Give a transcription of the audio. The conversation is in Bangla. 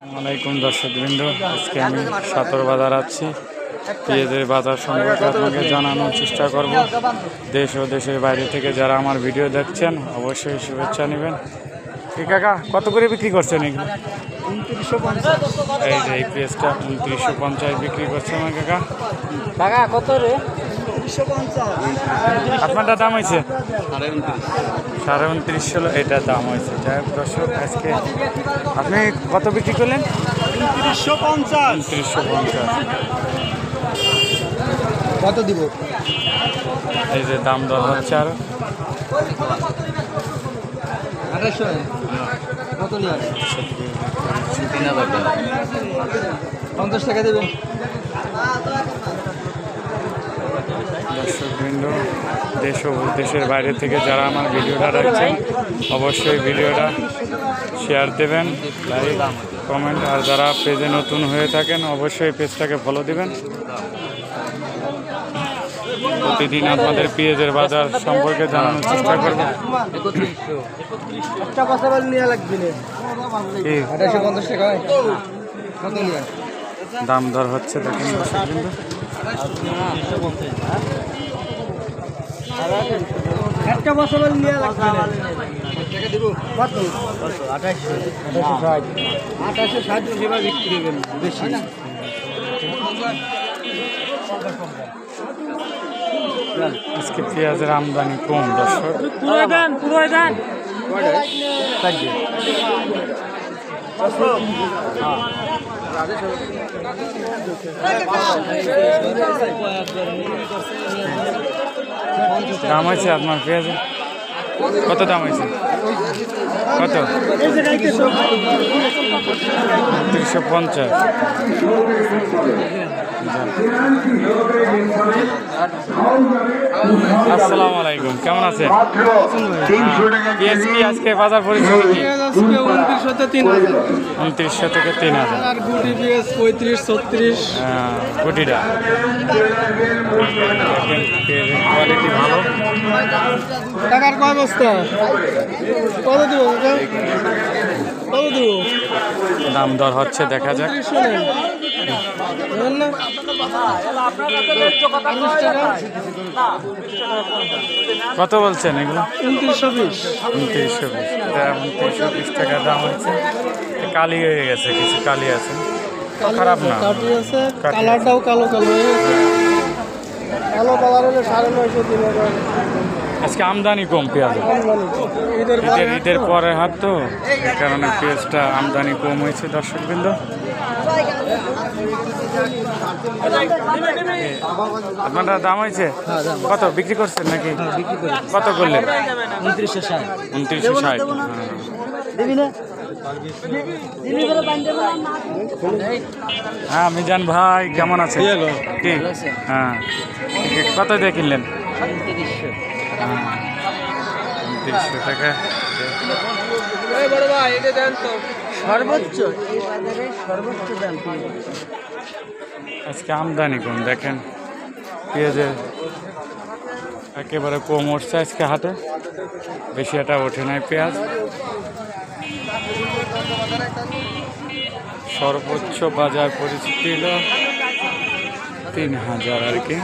আসসালামাইকুম দর্শকবৃন্দ, আজকে আমি সদর বাজার আছি। পেঁয়াজের বাজার সম্পর্কে আপনাকে জানানোর চেষ্টা করব। দেশ ও দেশের বাইরে থেকে যারা আমার ভিডিও দেখছেন অবশ্যই শুভেচ্ছা নেবেন। কি কাকা, কত করে বিক্রি করছেন এগুলো? 2950। এই যে এই পেঁয়াজটা 2950 বিক্রি করছে আমার কাকা। টাকা কত রে? 2950। আপনারটা দাম হয়েছে 29.5 এটার দাম হয়েছে। যাই হোক দর্শক, আজকে আপনি কত বিক্রি করলেন? 2950। 2950। কত দিব? এই যে দাম দর হচ্ছে আরো 2800। কত নিয়ে আসে? 50 টাকা দেবেন। দর্শকবৃন্দ, দেশ ও দেশের বাইরে থেকে যারা আমার ভিডিওটা দেখছেন অবশ্যই ভিডিওটা শেয়ার দেবেন, লাইক কমেন্ট, আর যারা পেজে নতুন হয়ে থাকেন অবশ্যই পেজটাকে ফলো দিবেন। প্রতিদিন আপনাদের পেঁয়াজের বাজার সম্পর্কে জানানোর চেষ্টা করব। একটা কথা বল নিয়ে লাগবে না। 2850 টাকা হয়। কত নিয়ে আসে? দাম দর হচ্ছে দেখেন দর্শকবৃন্দ। একটা বছর নিয়ে লাগবে না। টাকা দিব কত? 2860। 2860 সেবা বিক্রি করবেন বেশি না। আজকে পেঁয়াজের আমদানি কম দর্শক। পুরো দেন। দাম হয়েছে আপনার পেঁয়াজের কত দাম হয়েছে? কত? 350। আসসালামু আলাইকুম, কেমন আছেন? পেঁয়াজ কি আজকে বাজার পরিস্থিতি কি? 2900 থেকে 3000। আর গুটি পিএস 35-36। গুটিটা কোয়ালিটি ভালো। টাকার কয় বস্তা? কত দিব? কত দিব? দাম দর হচ্ছে, দেখা যাক। কত বলছেন এগুলো? 2920। 2920। এটা 2920 টাকা দাম হচ্ছে। কালি হয়ে গেছে, কিছু কালি আছে, খারাপ না। কালারটাও কালো হয়ে গেছে। কালো কালার হলে 950 3,000। আজকে আমদানি কম পেঁয়াজ, ঈদের পরে হাত তো, এই কারণে পেঁয়াজটা আমদানি কম হয়েছে দর্শকবৃন্দ। আপনার দাম হয়েছে কত? বিক্রি করছেন নাকি? কত করলেন? 2960। 2960। হ্যাঁ মিজান ভাই, কেমন আছে? কি হ্যাঁ, কত দিয়ে কিনলেন? 2900 টাকা। সর্বোচ্চ এই বাজারে সর্বোচ্চ দাম। আজকে আমদানি কম, দেখেন পেঁয়াজের একেবারে কম উঠছে আজকে হাটে, বেশি একটা ওঠে নাই পেঁয়াজ। সর্বোচ্চ বাজার পরিস্থিতি হলো 3000 আর কি।